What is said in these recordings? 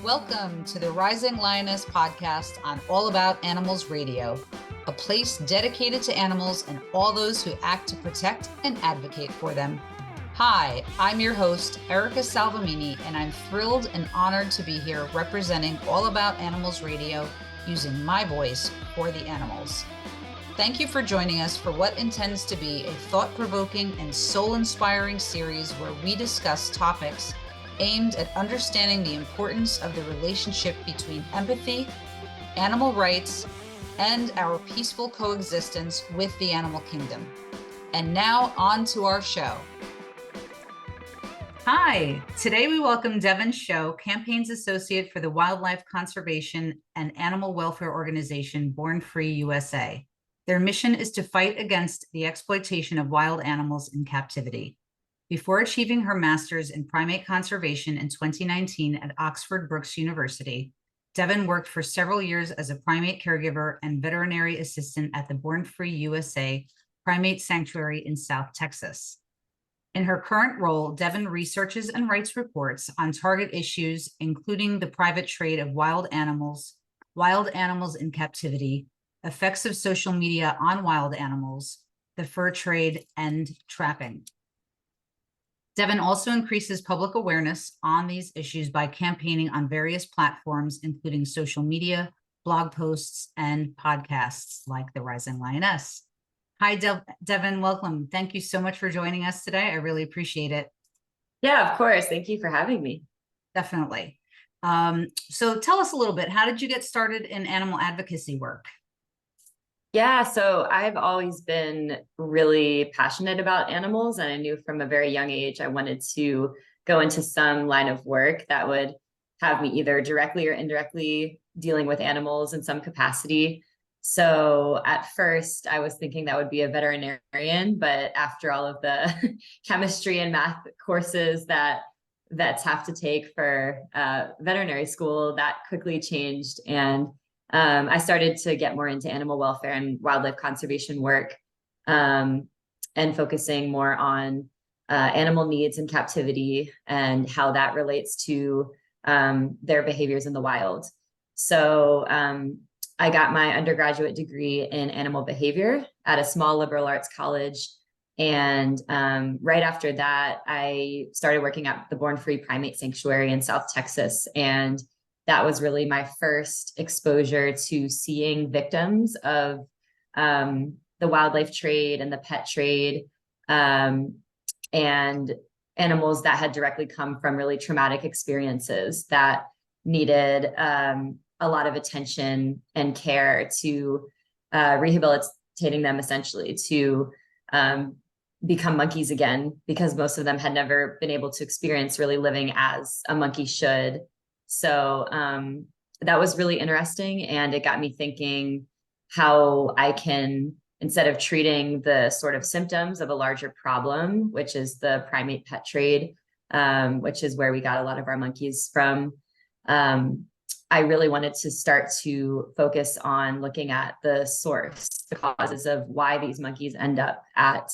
Welcome to the Rising Lioness podcast on All About Animals Radio, a place dedicated to animals and all those who act to protect and advocate for them. Hi, I'm your host, Erica Salvamini, and I'm thrilled and honored to be here representing All About Animals Radio using my voice for the animals. Thank you for joining us for what intends to be a thought-provoking and soul-inspiring series where we discuss topics aimed at understanding the importance of the relationship between empathy, animal rights, and our peaceful coexistence with the animal kingdom. And now on to our show. Hi, today we welcome Devan Schowe, Campaigns Associate for the Wildlife Conservation and Animal Welfare Organization Born Free USA. Their mission is to fight against the exploitation of wild animals in captivity. Before achieving her master's in primate conservation in 2019 at Oxford Brookes University, Devan worked for several years as a primate caregiver and veterinary assistant at the Born Free USA Primate Sanctuary in South Texas. In her current role, Devan researches and writes reports on target issues, including the private trade of wild animals in captivity, effects of social media on wild animals, the fur trade, and trapping. Devan also increases public awareness on these issues by campaigning on various platforms, including social media, blog posts, and podcasts like The Rising Lioness. Hi, Devan, welcome. Thank you so much for joining us today. I really appreciate it. Yeah, of course. Thank you for having me. Definitely. So tell us a little bit, how did you get started in animal advocacy work? Yeah, so I've always been really passionate about animals, and I knew from a very young age I wanted to go into some line of work that would have me either directly or indirectly dealing with animals in some capacity. So at first I was thinking that would be a veterinarian, but after all of the chemistry and math courses that vets have to take for veterinary school, that quickly changed. And I started to get more into animal welfare and wildlife conservation work, and focusing more on animal needs in captivity and how that relates to their behaviors in the wild. So I got my undergraduate degree in animal behavior at a small liberal arts college. And right after that, I started working at the Born Free Primate Sanctuary in South Texas. And that was really my first exposure to seeing victims of the wildlife trade and the pet trade, and animals that had directly come from really traumatic experiences that needed a lot of attention and care to rehabilitating them, essentially to become monkeys again, because most of them had never been able to experience really living as a monkey should. So that was really interesting, and it got me thinking how I can, instead of treating the sort of symptoms of a larger problem, which is the primate pet trade, which is where we got a lot of our monkeys from, I really wanted to start to focus on looking at the source, the causes of why these monkeys end up at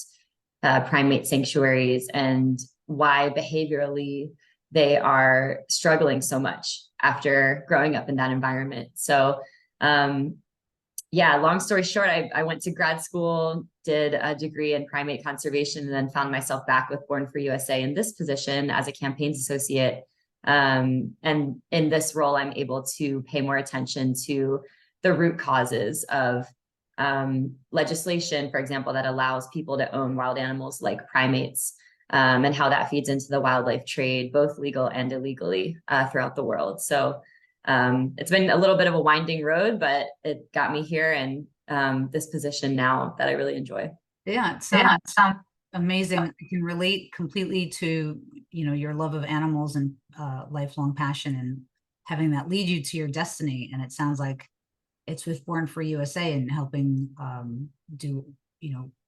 primate sanctuaries and why behaviorally they are struggling so much after growing up in that environment. So yeah, long story short, I went to grad school, did a degree in primate conservation, and then found myself back with Born Free USA in this position as a campaigns associate. And in this role, I'm able to pay more attention to the root causes of legislation, for example, that allows people to own wild animals like primates, and how that feeds into the wildlife trade, both legal and illegally, throughout the world. So it's been a little bit of a winding road, but it got me here and this position now that I really enjoy. Yeah, it sounds amazing. I can relate completely to, your love of animals and lifelong passion and having that lead you to your destiny. And it sounds like it's with Born Free USA and helping do,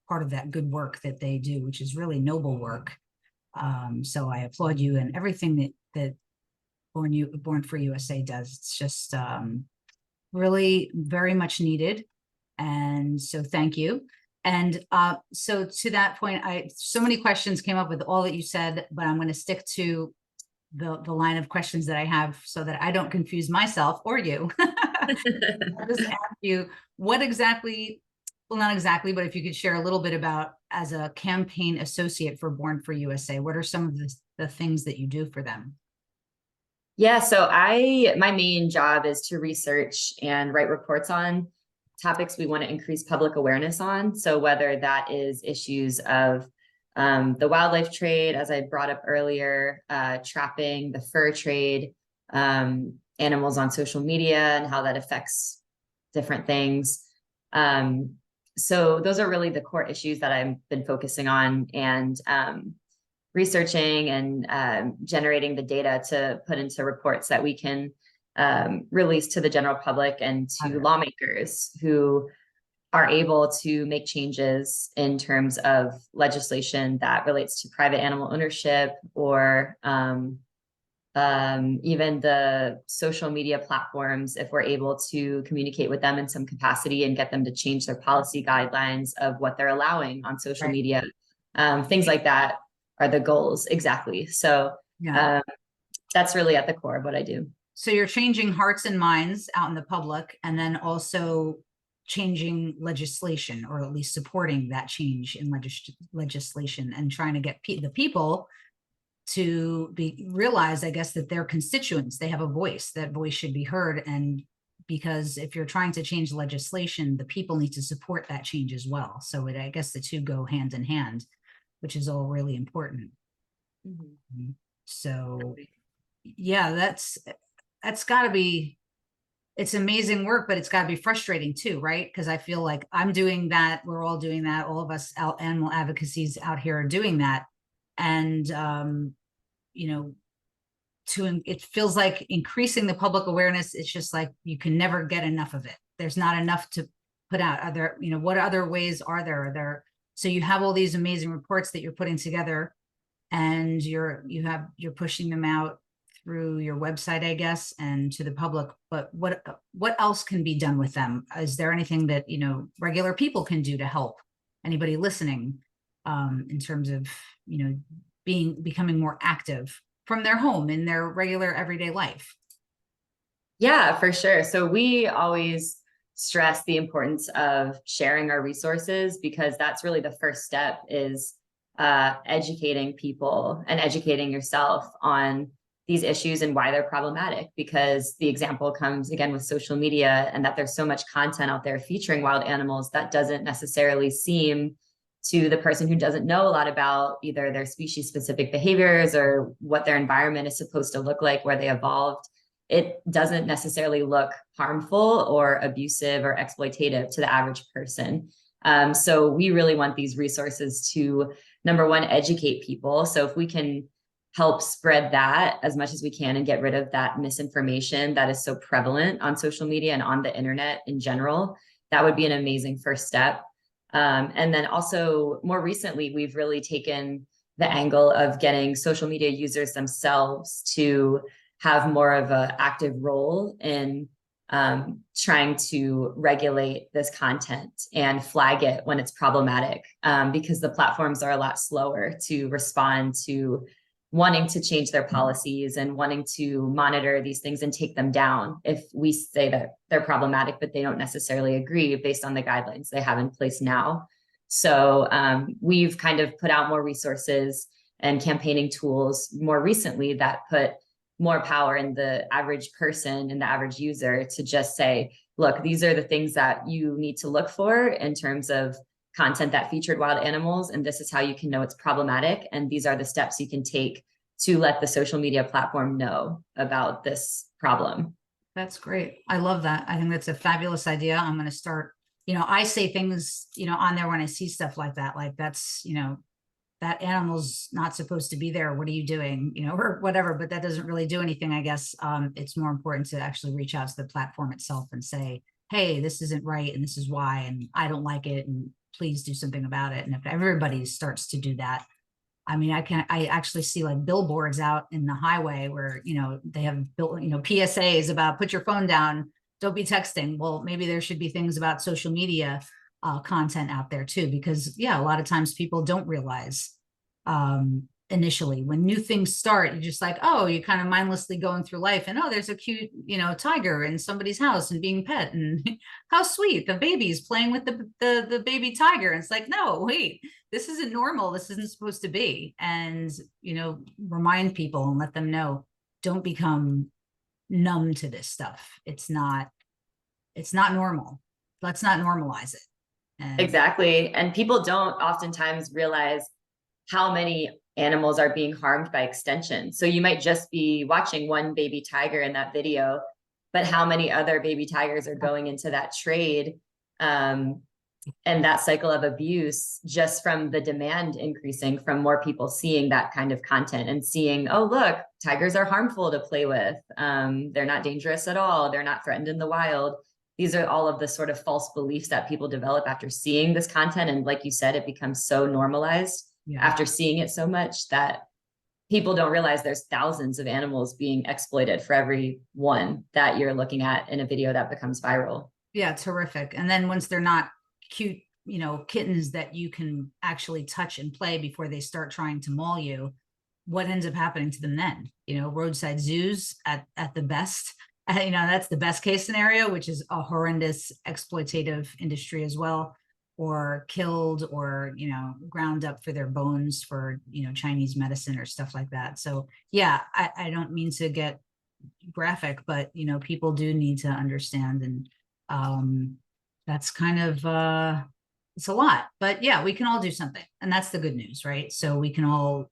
part of that good work that they do, which is really noble work. So I applaud you and everything that Born Free USA does. It's just really very much needed. And so thank you. And so to that point, so many questions came up with all that you said, but I'm going to stick to the line of questions that I have so that I don't confuse myself or you. I'll just ask you what exactly, well, not exactly, but if you could share a little bit about, as a campaign associate for Born Free USA, what are some of the things that you do for them? Yeah, so my main job is to research and write reports on topics we want to increase public awareness on. So whether that is issues of the wildlife trade, as I brought up earlier, trapping, the fur trade, animals on social media and how that affects different things. So those are really the core issues that I've been focusing on, and researching and generating the data to put into reports that we can release to the general public and to lawmakers who are able to make changes in terms of legislation that relates to private animal ownership, or even the social media platforms, if we're able to communicate with them in some capacity and get them to change their policy guidelines of what they're allowing on social media. Things like that are the goals. Exactly. So Yeah. That's really at the core of what I do. So you're changing hearts and minds out in the public, and then also changing legislation, or at least supporting that change in legislation, and trying to get the people to realize, I guess, that they're constituents, they have a voice, that voice should be heard. And because if you're trying to change legislation, the people need to support that change as well. So I guess the two go hand in hand, which is all really important. Mm-hmm. So yeah, that's got to be, it's amazing work, but it's got to be frustrating too, right? Because I feel like I'm doing that, we're all doing that, all of us animal advocacies out here are doing that. And you know, it feels like increasing the public awareness, it's just like you can never get enough of it. There's not enough to put out. Other, what other ways are there? So you have all these amazing reports that you're putting together, and you're pushing them out through your website, I guess, and to the public. But what else can be done with them? Is there anything that regular people can do to help anybody listening, in terms of becoming more active from their home in their regular everyday life? Yeah, for sure. So we always stress the importance of sharing our resources, because that's really the first step, is educating people and educating yourself on these issues and why they're problematic. Because the example comes again with social media, and that there's so much content out there featuring wild animals that doesn't necessarily seem, to the person who doesn't know a lot about either their species specific behaviors or what their environment is supposed to look like where they evolved, it doesn't necessarily look harmful or abusive or exploitative to the average person. So we really want these resources to, number one, educate people. So if we can help spread that as much as we can and get rid of that misinformation that is so prevalent on social media and on the internet in general, that would be an amazing first step. And then also more recently, we've really taken the angle of getting social media users themselves to have more of an active role in trying to regulate this content and flag it when it's problematic, because the platforms are a lot slower to respond to wanting to change their policies and wanting to monitor these things and take them down if we say that they're problematic, but they don't necessarily agree based on the guidelines they have in place now. So we've kind of put out more resources and campaigning tools more recently that put more power in the average person and the average user to just say, look, these are the things that you need to look for in terms of content that featured wild animals, and this is how you can know it's problematic, and these are the steps you can take to let the social media platform know about this problem. That's great. I love that. I think that's a fabulous idea. I'm going to start, I say things, on there when I see stuff like that's, that animal's not supposed to be there. What are you doing? Or whatever, but that doesn't really do anything, I guess. It's more important to actually reach out to the platform itself and say, hey, this isn't right, and this is why, and I don't like it, and please do something about it. And if everybody starts to do that, I mean, I actually see like billboards out in the highway where, they have built, PSAs about put your phone down, don't be texting. Well, maybe there should be things about social media content out there too, because yeah, a lot of times people don't realize initially. When new things start, you're just like, oh, you're kind of mindlessly going through life, and oh, there's a cute, tiger in somebody's house and being pet, and how sweet, the baby's playing with the baby tiger. And it's like, no, wait, this isn't normal. This isn't supposed to be. And remind people and let them know, don't become numb to this stuff. It's not normal. Let's not normalize it. And Exactly. And people don't oftentimes realize how many animals are being harmed by extension. So you might just be watching one baby tiger in that video, but how many other baby tigers are going into that trade, and that cycle of abuse, just from the demand increasing from more people seeing that kind of content and seeing, oh, look, tigers are harmful to play with. They're not dangerous at all. They're not threatened in the wild. These are all of the sort of false beliefs that people develop after seeing this content. And like you said, it becomes so normalized after seeing it so much that people don't realize there's thousands of animals being exploited for every one that you're looking at in a video that becomes viral. Yeah, terrific. And then once they're not cute, kittens that you can actually touch and play before they start trying to maul you, what ends up happening to them then? Roadside zoos at the best. That's the best case scenario, which is a horrendous exploitative industry as well, or killed, or ground up for their bones for Chinese medicine or stuff like that. So yeah, I don't mean to get graphic, but people do need to understand, and that's kind of it's a lot. But yeah, we can all do something, and that's the good news, right? So we can all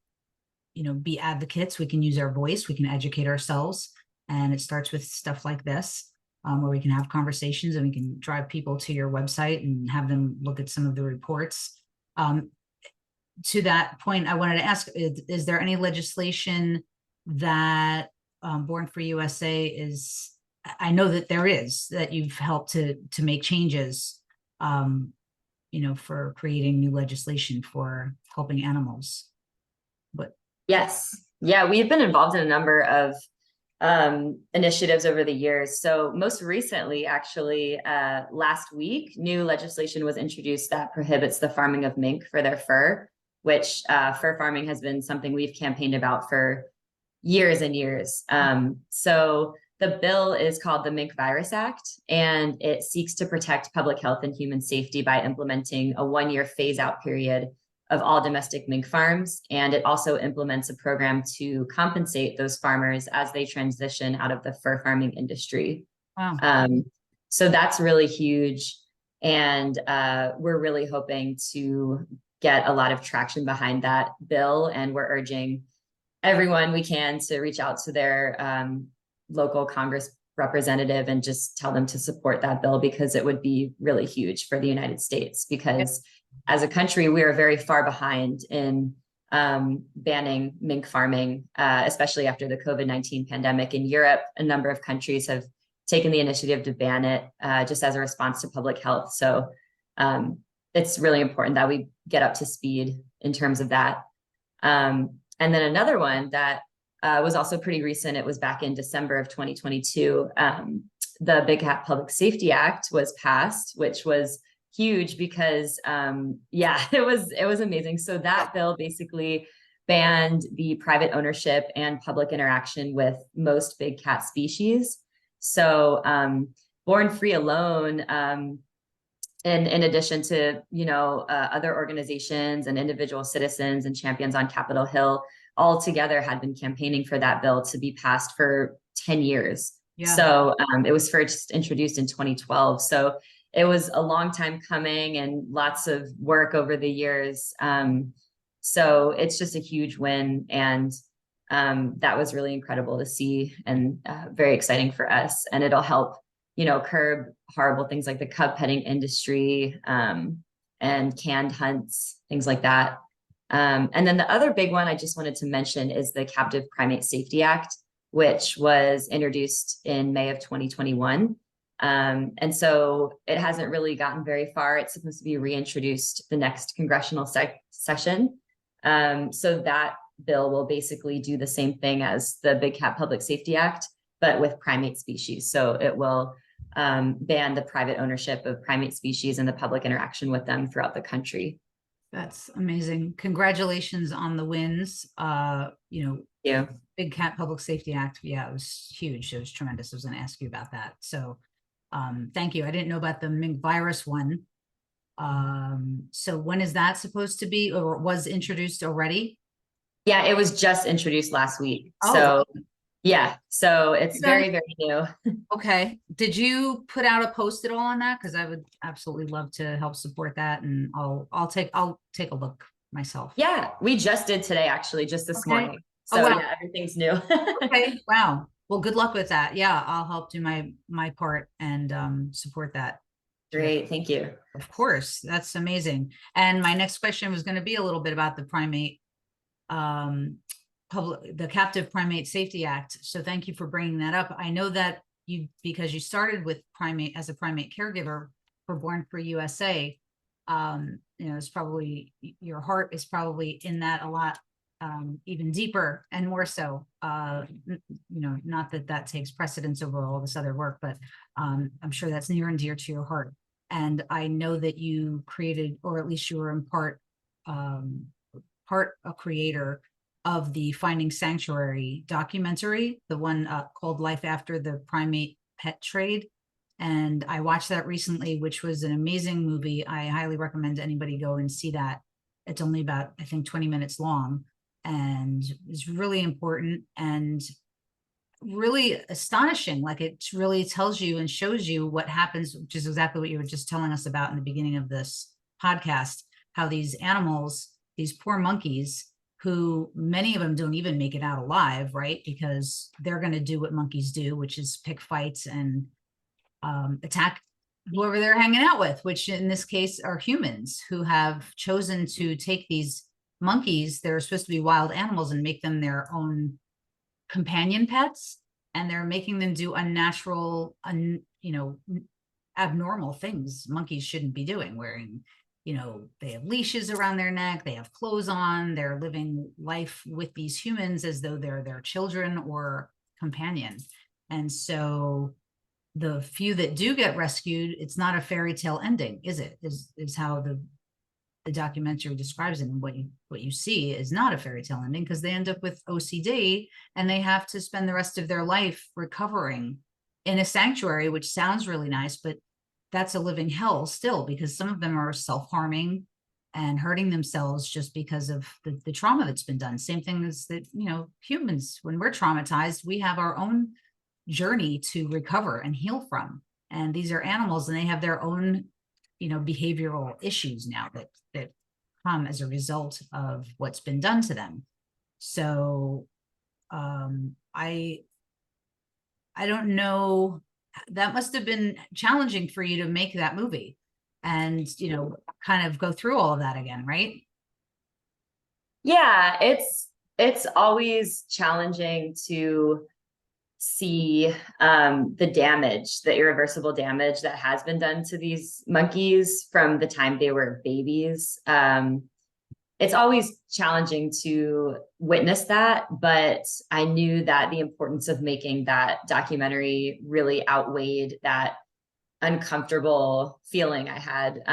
be advocates. We can use our voice, we can educate ourselves, and it starts with stuff like this, where we can have conversations and we can drive people to your website and have them look at some of the reports. To that point, I wanted to ask, is there any legislation that Born Free USA is, I know that there is, that you've helped to make changes, for creating new legislation for helping animals. But yes, yeah, we've been involved in a number of initiatives over the years. So most recently, actually, last week, new legislation was introduced that prohibits the farming of mink for their fur, which fur farming has been something we've campaigned about for years and years. So the bill is called the Mink Virus Act, and it seeks to protect public health and human safety by implementing a 1-year phase-out period of all domestic mink farms. And it also implements a program to compensate those farmers as they transition out of the fur farming industry. wow. So that's really huge. And we're really hoping to get a lot of traction behind that bill. And we're urging everyone we can to reach out to their local Congress representative and just tell them to support that bill, because it would be really huge for the United States, because as a country, we are very far behind in banning mink farming, especially after the COVID-19 pandemic. In Europe, a number of countries have taken the initiative to ban it just as a response to public health. So it's really important that we get up to speed in terms of that. And then another one that was also pretty recent, it was back in December of 2022, the Big Cat Public Safety Act was passed, which was huge because it was amazing. So that bill basically banned the private ownership and public interaction with most big cat species. So Born Free alone, in addition to other organizations and individual citizens and champions on Capitol Hill, all together had been campaigning for that bill to be passed for 10 years. Yeah. So it was first introduced in 2012. So it was a long time coming and lots of work over the years. So it's just a huge win. And that was really incredible to see, and very exciting for us. And it'll help, curb horrible things like the cub petting industry and canned hunts, things like that. And then the other big one I just wanted to mention is the Captive Primate Safety Act, which was introduced in May of 2021. And so it hasn't really gotten very far. It's supposed to be reintroduced the next congressional session. So that bill will basically do the same thing as the Big Cat Public Safety Act, but with primate species. So it will ban the private ownership of primate species and the public interaction with them throughout the country. That's amazing. Congratulations on the wins. Yeah. Big Cat Public Safety Act. Yeah, it was huge. It was tremendous. I was going to ask you about that. So thank you. I didn't know about the mink virus one. So when is that supposed to be, or was introduced already? Yeah, it was just introduced last week. Oh, So yeah, so it's you guys, very, very new. okay. Did you put out a post at all on that? Because I would absolutely love to help support that, and I'll take a look myself. Yeah, we just did today, actually, just this Okay. morning. Oh So wow. yeah, everything's new. Okay. Wow. Well, good luck with that. Yeah, I'll help do my part and support that. Great, thank you. Of course, that's amazing. And my next question was going to be a little bit about the primate the Captive Primate Safety Act. So thank you for bringing that up. I know that because you started with primate as a primate caregiver for Born Free USA, it's probably your heart is probably in that a lot, even deeper and more so. Not that that takes precedence over all this other work, but I'm sure that's near and dear to your heart. And I know that you created, or at least you were in part a creator of the Finding Sanctuary documentary, the one called Life After the Primate Pet Trade. And I watched that recently, which was an amazing movie. I highly recommend anybody go and see that. It's only about, I think, 20 minutes long, and it's really important and really astonishing. Like, it really tells you and shows you what happens, which is exactly what you were just telling us about in the beginning of this podcast, how these animals, these poor monkeys, who many of them don't even make it out alive, right? Because they're going to do what monkeys do, which is pick fights and attack whoever they're hanging out with, which in this case are humans who have chosen to take these monkeys, they're supposed to be wild animals, and make them their own companion pets. And they're making them do unnatural, abnormal things monkeys shouldn't be doing, wearing, they have leashes around their neck, they have clothes on, they're living life with these humans as though they're their children or companion. And so the few that do get rescued, it's not a fairy tale ending, is it? Is how the documentary describes it. And what you see is not a fairy tale ending, because they end up with OCD and they have to spend the rest of their life recovering in a sanctuary, which sounds really nice, but that's a living hell still, because some of them are self-harming and hurting themselves just because of the trauma that's been done. Same thing as that, humans, when we're traumatized, we have our own journey to recover and heal from. And these are animals, and they have their own, behavioral issues now that come as a result of what's been done to them. So I don't know, that must have been challenging for you to make that movie and, kind of go through all of that again, right? Yeah, it's always challenging to see the damage, the irreversible damage that has been done to these monkeys from the time they were babies. It's always challenging to witness that, but I knew that the importance of making that documentary really outweighed that uncomfortable feeling I had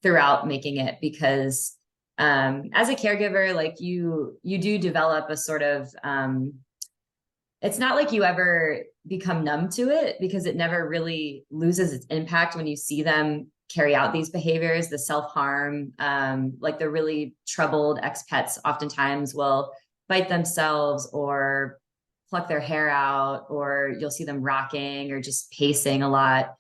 throughout making it, because as a caregiver, like you do develop a sort of it's not like you ever become numb to it, because it never really loses its impact when you see them carry out these behaviors, the self-harm, like the really troubled expats oftentimes will bite themselves or pluck their hair out, or you'll see them rocking or just pacing a lot.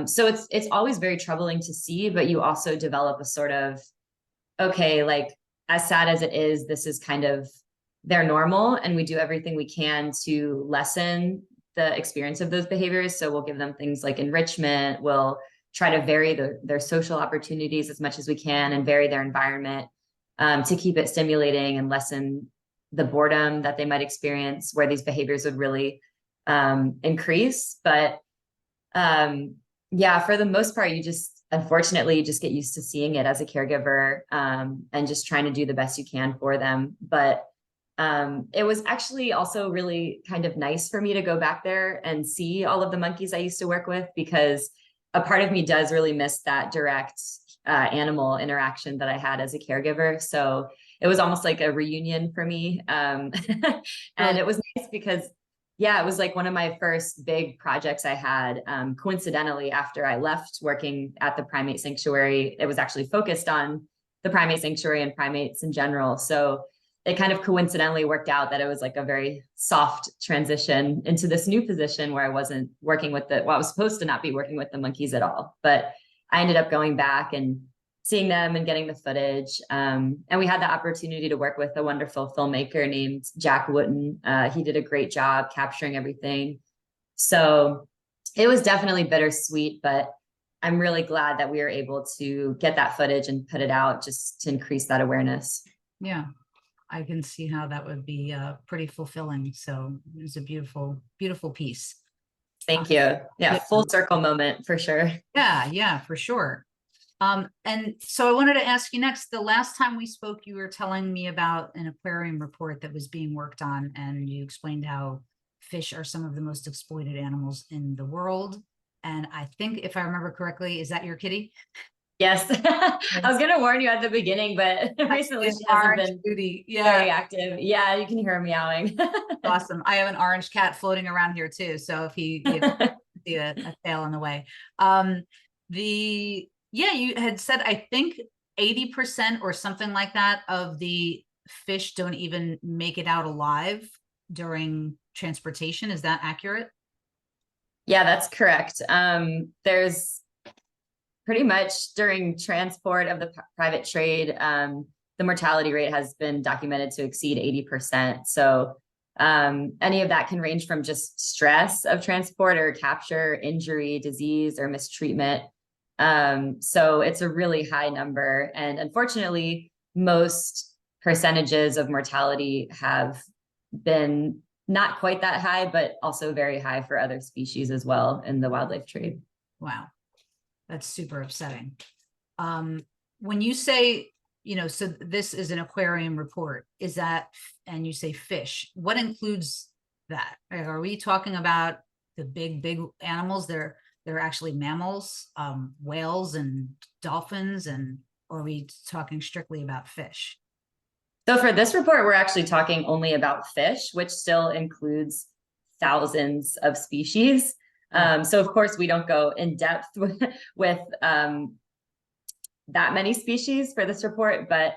So it's always very troubling to see, but you also develop a sort of, okay, like, as sad as it is, this is kind of their normal, and we do everything we can to lessen the experience of those behaviors. So we'll give them things like enrichment, we'll try to vary their social opportunities as much as we can, and vary their environment to keep it stimulating and lessen the boredom that they might experience where these behaviors would really increase. But yeah, for the most part, unfortunately, you just get used to seeing it as a caregiver and just trying to do the best you can for them. But it was actually also really kind of nice for me to go back there and see all of the monkeys I used to work with, because a part of me does really miss that direct animal interaction that I had as a caregiver. So it was almost like a reunion for me. And it was nice because, yeah, it was like one of my first big projects I had. Coincidentally, after I left working at the primate sanctuary, it was actually focused on the primate sanctuary and primates in general. So it kind of coincidentally worked out that it was like a very soft transition into this new position where I wasn't working with I was supposed to not be working with the monkeys at all, but I ended up going back and seeing them and getting the footage. And we had the opportunity to work with a wonderful filmmaker named Jack Wooten. He did a great job capturing everything. So it was definitely bittersweet, but I'm really glad that we were able to get that footage and put it out just to increase that awareness. Yeah, I can see how that would be pretty fulfilling. So it was a beautiful, beautiful piece. Thank you. Yeah, full circle moment for sure. Yeah, for sure. And so I wanted to ask you next, the last time we spoke, you were telling me about an aquarium report that was being worked on, and you explained how fish are some of the most exploited animals in the world. And I think, if I remember correctly, is that your kitty? Yes. I was going to warn you at the beginning, but recently she hasn't been very active. Yeah, you can hear her meowing. Awesome. I have an orange cat floating around here too. So if you see a tail in the way. You had said, I think 80% or something like that of the fish don't even make it out alive during transportation. Is that accurate? Yeah, that's correct. There's pretty much during transport of the private trade, the mortality rate has been documented to exceed 80%. So any of that can range from just stress of transport or capture, injury, disease, or mistreatment. So it's a really high number. And unfortunately, most percentages of mortality have been not quite that high, but also very high for other species as well in the wildlife trade. Wow. That's super upsetting. When you say, so this is an aquarium report, is that, and you say fish, what includes that? Are we talking about the big animals? They're actually mammals, whales and dolphins, or are we talking strictly about fish? So for this report, we're actually talking only about fish, which still includes thousands of species. So of course we don't go in depth with that many species for this report, but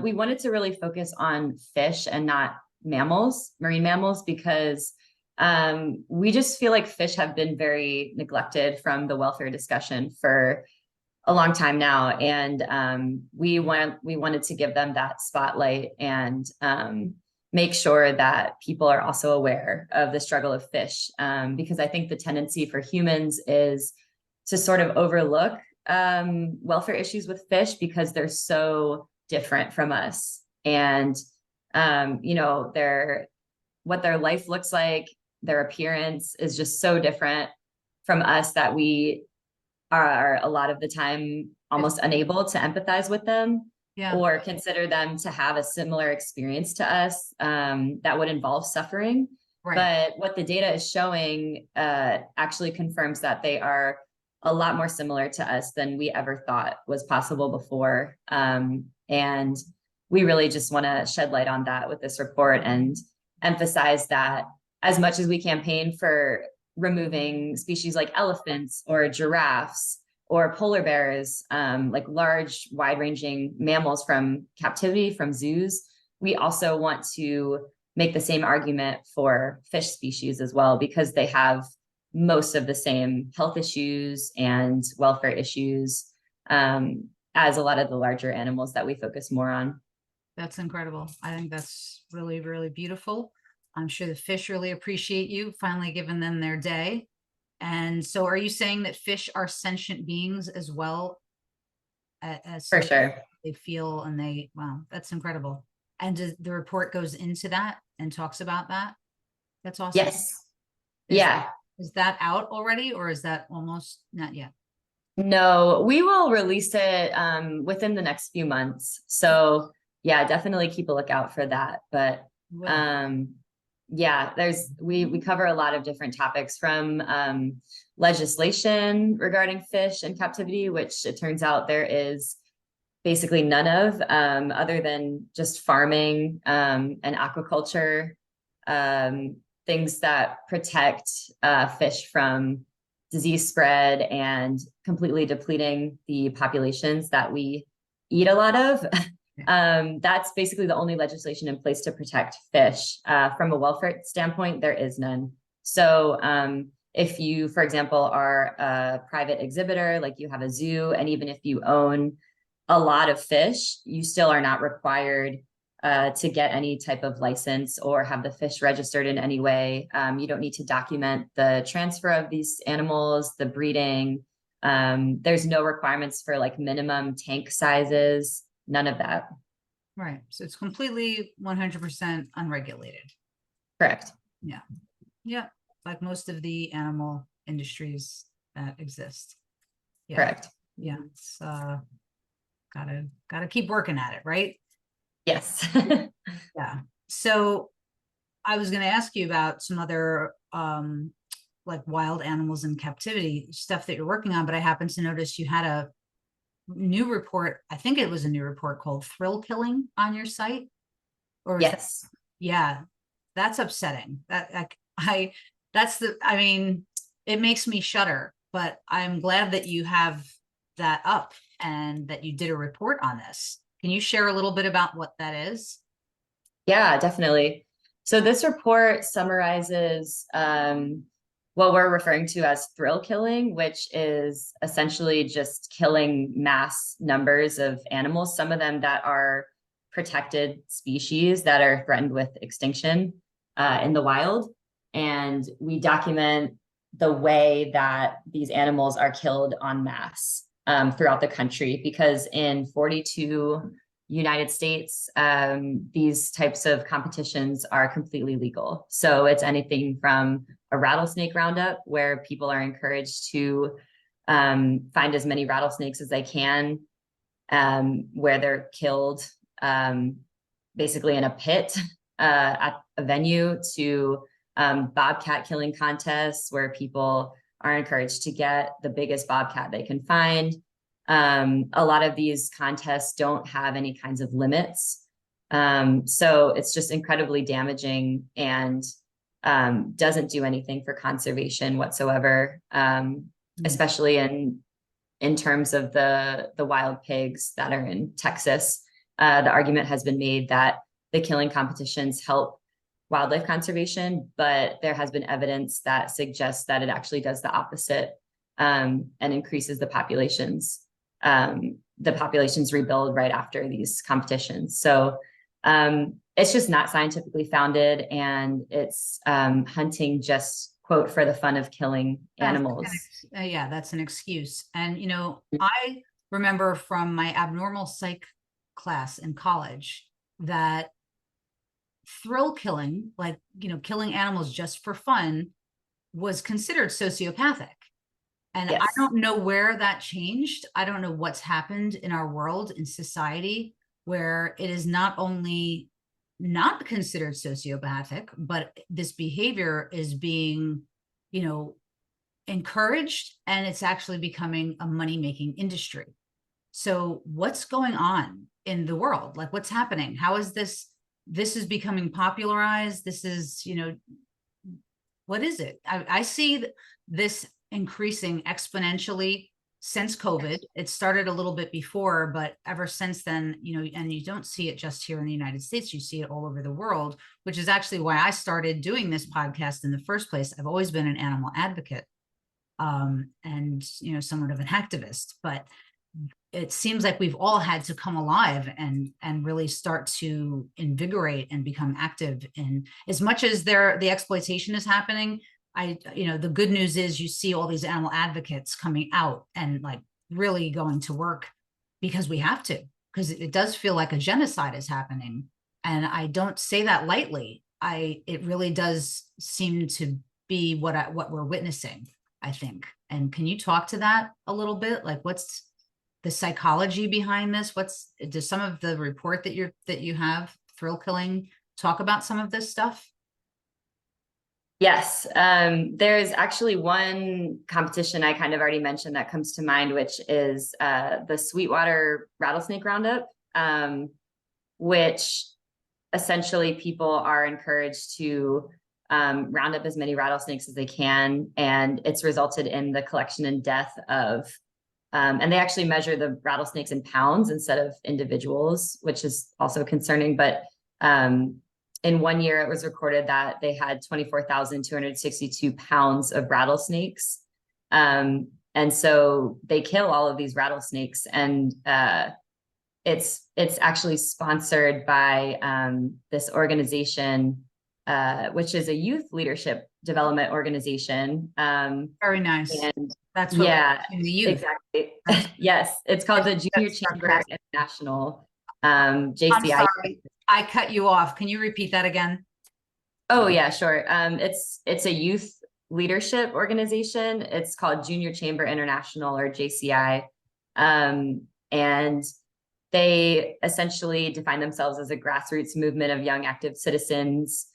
we wanted to really focus on fish and not mammals, marine mammals, because we just feel like fish have been very neglected from the welfare discussion for a long time now. And we wanted to give them that spotlight and make sure that people are also aware of the struggle of fish, because I think the tendency for humans is to sort of overlook welfare issues with fish because they're so different from us. And, what their life looks like, their appearance is just so different from us that we are a lot of the time almost unable to empathize with them. Yeah. Or consider them to have a similar experience to us that would involve suffering. Right. But what the data is showing actually confirms that they are a lot more similar to us than we ever thought was possible before. And we really just want to shed light on that with this report and emphasize that as much as we campaign for removing species like elephants or giraffes or polar bears, like large, wide-ranging mammals from captivity, from zoos, we also want to make the same argument for fish species as well, because they have most of the same health issues and welfare issues as a lot of the larger animals that we focus more on. That's incredible. I think that's really, really beautiful. I'm sure the fish really appreciate you finally giving them their day. And so are you saying that fish are sentient beings as well? As for sure. They feel and wow, that's incredible. And the report goes into that and talks about that? That's awesome. Yes. Yeah. Is that out already, or is that almost not yet? No, we will release it within the next few months. So yeah, definitely keep a lookout for that. But Yeah, we cover a lot of different topics from legislation regarding fish and captivity, which it turns out there is basically none of, other than just farming and aquaculture, things that protect fish from disease spread and completely depleting the populations that we eat a lot of. That's basically the only legislation in place to protect fish. From a welfare standpoint, there is none. So if you, for example, are a private exhibitor, like you have a zoo, and even if you own a lot of fish, you still are not required to get any type of license or have the fish registered in any way. You don't need to document the transfer of these animals, the breeding. There's no requirements for like minimum tank sizes, none of that. Right. So it's completely 100% unregulated. Correct. Yeah. Yeah. Like most of the animal industries that exist. Yeah. Correct. Yeah. It's gotta keep working at it, right? Yes. Yeah. So I was going to ask you about some other like wild animals in captivity stuff that you're working on, but I happened to notice you had a new report. I think it was a new report called Thrill Killing on your site. Or Yes. yeah, that's upsetting. I mean, it makes me shudder, but I'm glad that you have that up and that you did a report on this. Can you share a little bit about what that is? Yeah, definitely. So this report summarizes what we're referring to as thrill killing, which is essentially just killing mass numbers of animals, some of them that are protected species that are threatened with extinction in the wild. And we document the way that these animals are killed en masse throughout the country, because in 42 United States, these types of competitions are completely legal. So it's anything from a rattlesnake roundup, where people are encouraged to find as many rattlesnakes as they can, where they're killed basically in a pit at a venue, to bobcat killing contests, where people are encouraged to get the biggest bobcat they can find. A lot of these contests don't have any kinds of limits. So it's just incredibly damaging and doesn't do anything for conservation whatsoever, especially in terms of the wild pigs that are in Texas. The argument has been made that the killing competitions help wildlife conservation, but there has been evidence that suggests that it actually does the opposite, and increases the populations. The populations rebuild right after these competitions. So it's just not scientifically founded, and it's hunting just, quote, for the fun of killing animals. Yeah, that's an excuse. And, you know, I remember from my abnormal psych class in college that thrill killing, like, you know, killing animals just for fun, was considered sociopathic. And Yes. I don't know where that changed. I don't know what's happened in our world, in society, where it is not only not considered sociopathic, but this behavior is being, you know, encouraged, and it's actually becoming a money-making industry. So what's going on in the world? Like, what's happening? How is this is becoming popularized? This is, you know, what is it? I see this increasing exponentially since COVID. It started a little bit before, but ever since then, you know, and you don't see it just here in the United States, you see it all over the world, which is actually why I started doing this podcast in the first place. I've always been an animal advocate, and, you know, somewhat of an activist, but it seems like we've all had to come alive and really start to invigorate and become active in, as much as the exploitation is happening. You know, the good news is you see all these animal advocates coming out and like really going to work, because we have to, because it does feel like a genocide is happening. And I don't say that lightly. It really does seem to be what we're witnessing, I think. And can you talk to that a little bit? Like, what's the psychology behind this? Does some of the report that you have, thrill killing, talk about some of this stuff? Yes, there's actually one competition I kind of already mentioned that comes to mind, which is the Sweetwater Rattlesnake Roundup, which essentially people are encouraged to round up as many rattlesnakes as they can, and it's resulted in the collection and death of, and they actually measure the rattlesnakes in pounds instead of individuals, which is also concerning, but in 1 year, it was recorded that they had 24,262 pounds of rattlesnakes. And so they kill all of these rattlesnakes. And it's actually sponsored by this organization, which is a youth leadership development organization. Very nice. And That's what yeah, we're in the youth. exactly. Yes, it's called the Junior That's Chamber International, I'm JCI. sorry, I cut you off. Can you repeat that again? Oh yeah, sure. It's a youth leadership organization. It's called Junior Chamber International, or JCI. And they essentially define themselves as a grassroots movement of young active citizens,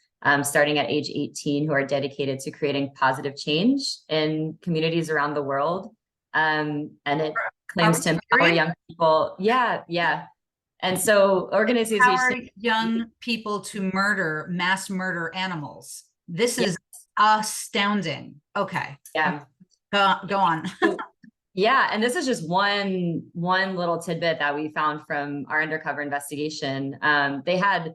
starting at age 18, who are dedicated to creating positive change in communities around the world. And it claims to empower young people. Yeah, yeah. And so organizations empower young people to mass murder animals. This is astounding. Okay. Yeah. Go on. Yeah, and this is just one little tidbit that we found from our undercover investigation. They had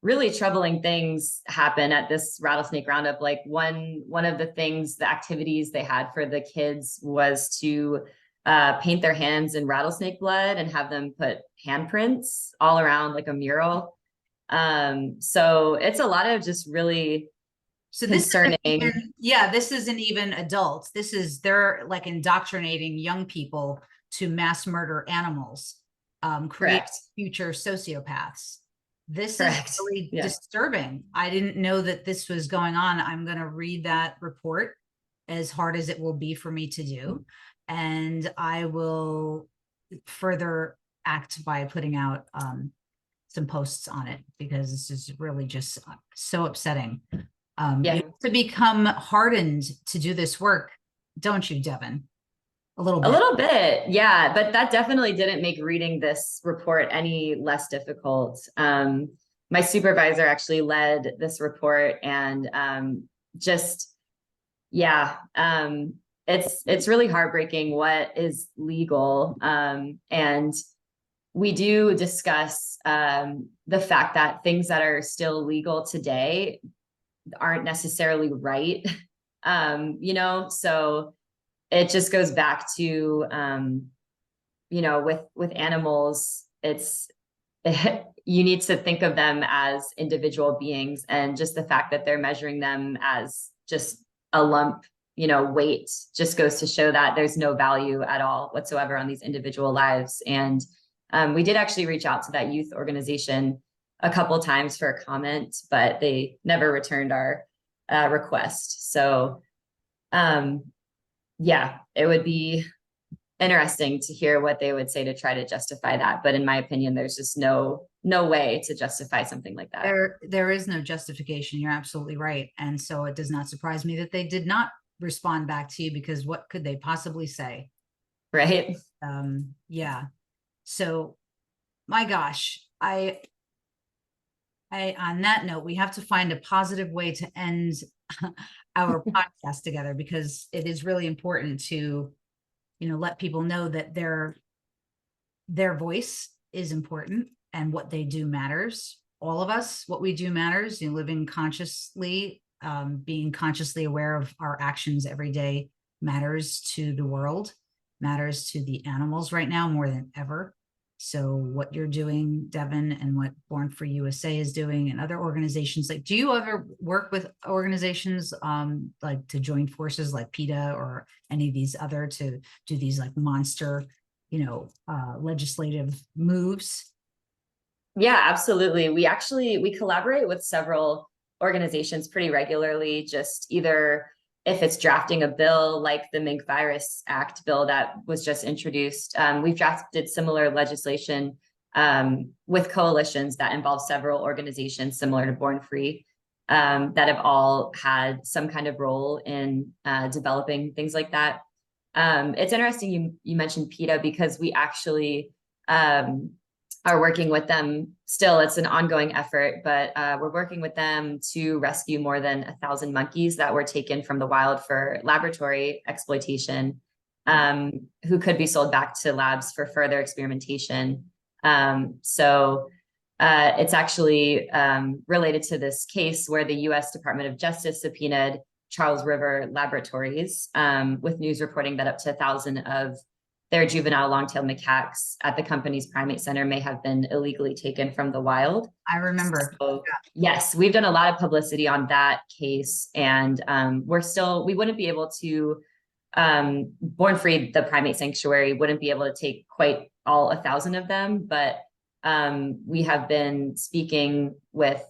really troubling things happen at this rattlesnake roundup. Like one of the things, the activities they had for the kids was to paint their hands in rattlesnake blood and have them put handprints all around like a mural. So it's a lot of just really concerning. This isn't even adults. They're like indoctrinating young people to mass murder animals, create future sociopaths. This is really disturbing. I didn't know that this was going on. I'm going to read that report, as hard as it will be for me to do. And I will further act by putting out some posts on it, because this is really just so upsetting. You have to become hardened to do this work, don't you, Devan? A little bit. Yeah, but that definitely didn't make reading this report any less difficult. My supervisor actually led this report, and it's really heartbreaking what is legal. And we do discuss the fact that things that are still legal today aren't necessarily right. So it just goes back to, with animals, you need to think of them as individual beings, and just the fact that they're measuring them as just a lump, weight, just goes to show that there's no value at all whatsoever on these individual lives. And we did actually reach out to that youth organization a couple of times for a comment, but they never returned our request. So it would be interesting to hear what they would say to try to justify that. But in my opinion, there's just no way to justify something like that. There is no justification. You're absolutely right. And so it does not surprise me that they did not respond back to you, because what could they possibly say? Right. Yeah. So my gosh, on that note, we have to find a positive way to end our podcast together, because it is really important to, let people know that their voice is important, and what they do matters. All of us, what we do matters. Living consciously, being consciously aware of our actions every day matters to the world, matters to the animals right now more than ever. So what you're doing, Devan, and what Born Free USA is doing, and other organizations, like, do you ever work with organizations like to join forces like PETA or any of these other, to do these like monster, legislative moves? Yeah, absolutely. We collaborate with several organizations pretty regularly, just either if it's drafting a bill like the Mink Virus Act bill that was just introduced. We've drafted similar legislation with coalitions that involve several organizations similar to Born Free. that have all had some kind of role in developing things like that. It's interesting you mentioned PETA, because we actually are working with them still. It's an ongoing effort, but we're working with them to rescue more than 1,000 monkeys that were taken from the wild for laboratory exploitation, who could be sold back to labs for further experimentation. So it's actually related to this case where the US Department of Justice subpoenaed Charles River Laboratories with news reporting that up to 1,000 of their juvenile long-tailed macaques at the company's primate center may have been illegally taken from the wild. I remember. So, yes, we've done a lot of publicity on that case, and we wouldn't be able to, Born Free, the primate sanctuary, wouldn't be able to take quite all 1,000 of them, but we have been speaking with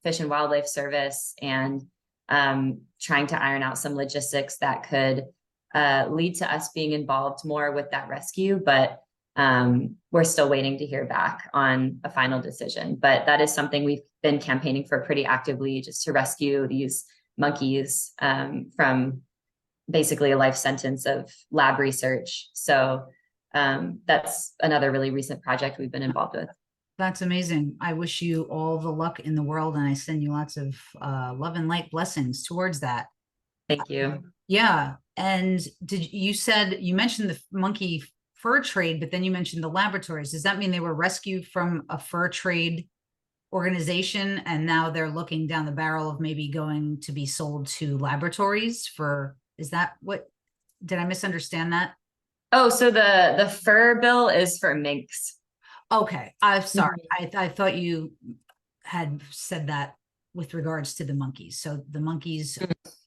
Fish and Wildlife Service and trying to iron out some logistics that could lead to us being involved more with that rescue, but we're still waiting to hear back on a final decision. But that is something we've been campaigning for pretty actively, just to rescue these monkeys from basically a life sentence of lab research. So that's another really recent project we've been involved with. That's amazing. I wish you all the luck in the world, and I send you lots of love and light blessings towards that. Thank you. Yeah. And you mentioned the monkey fur trade, but then you mentioned the laboratories. Does that mean they were rescued from a fur trade organization and now they're looking down the barrel of maybe going to be sold to laboratories is that what, did I misunderstand that? Oh, so the fur bill is for minks. Okay. I'm sorry. I thought you had said that with regards to the monkeys. So the monkeys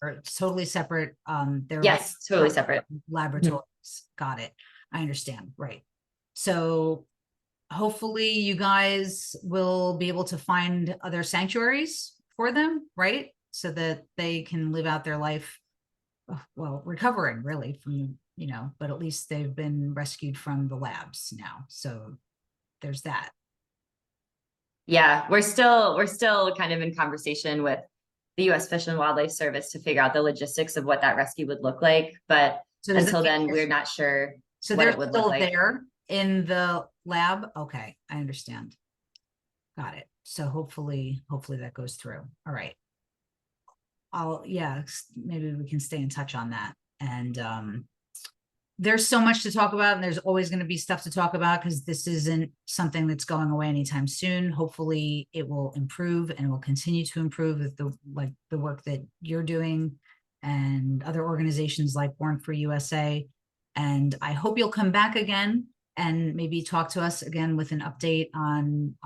are totally separate. They're yes, totally separate laboratories. Got it. I understand. Right. So hopefully you guys will be able to find other sanctuaries for them, right? So that they can live out their life, well, recovering really from, but at least they've been rescued from the labs now. So there's that. Yeah, we're still kind of in conversation with the U.S. Fish and Wildlife Service to figure out the logistics of what that rescue would look like. But so until then, we're not sure. So they're still there in the lab. Okay, I understand. Got it. So hopefully that goes through. All right. Maybe we can stay in touch on that. And there's so much to talk about, and there's always going to be stuff to talk about because this isn't something that's going away anytime soon. Hopefully it will improve and will continue to improve with the work that you're doing and other organizations like Born Free USA. And I hope you'll come back again and maybe talk to us again with an update on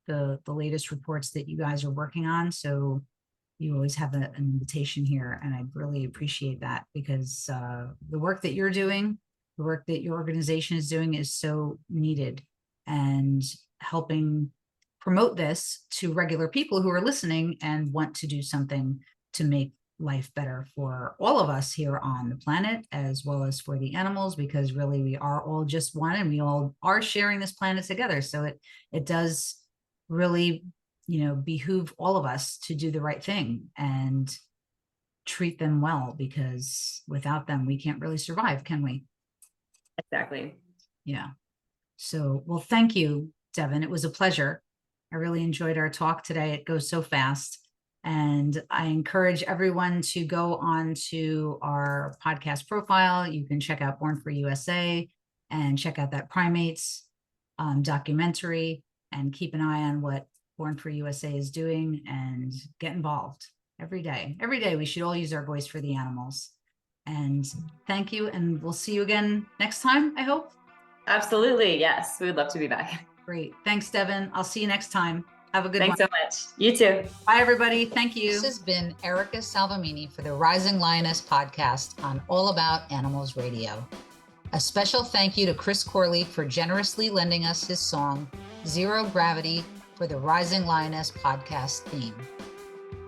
the latest reports that you guys are working on. So you always have an invitation here, and I really appreciate that because the work that you're doing, the work that your organization is doing is so needed, and helping promote this to regular people who are listening and want to do something to make life better for all of us here on the planet, as well as for the animals, because really we are all just one and we all are sharing this planet together. So it does really behoove all of us to do the right thing and treat them well, because without them, we can't really survive, can we? Exactly. Yeah. So, well, thank you, Devan. It was a pleasure. I really enjoyed our talk today. It goes so fast. And I encourage everyone to go on to our podcast profile. You can check out Born Free USA and check out that primates documentary, and keep an eye on what Born Free USA is doing and get involved every day. Every day we should all use our voice for the animals. And thank you. And we'll see you again next time, I hope. Absolutely. Yes. We would love to be back. Great. Thanks, Devan. I'll see you next time. Have a good one. Thanks so much. You too. Bye, everybody. Thank you. This has been Erica Salvamini for the Rising Lioness podcast on All About Animals Radio. A special thank you to Chris Corley for generously lending us his song, Zero Gravity, for the Rising Lioness podcast theme.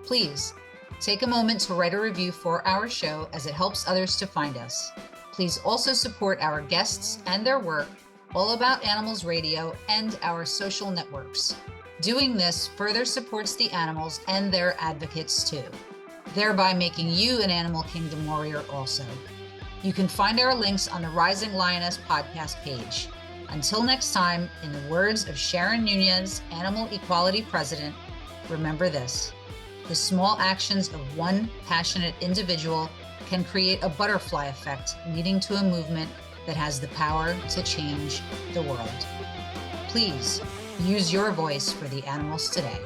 Please take a moment to write a review for our show, as it helps others to find us. Please also support our guests and their work, All About Animals Radio, and our social networks. Doing this further supports the animals and their advocates too, thereby making you an Animal Kingdom warrior also. You can find our links on the Rising Lioness podcast page. Until next time, in the words of Sharon Nunez, Animal Equality President, remember this: the small actions of one passionate individual can create a butterfly effect, leading to a movement that has the power to change the world. Please use your voice for the animals today.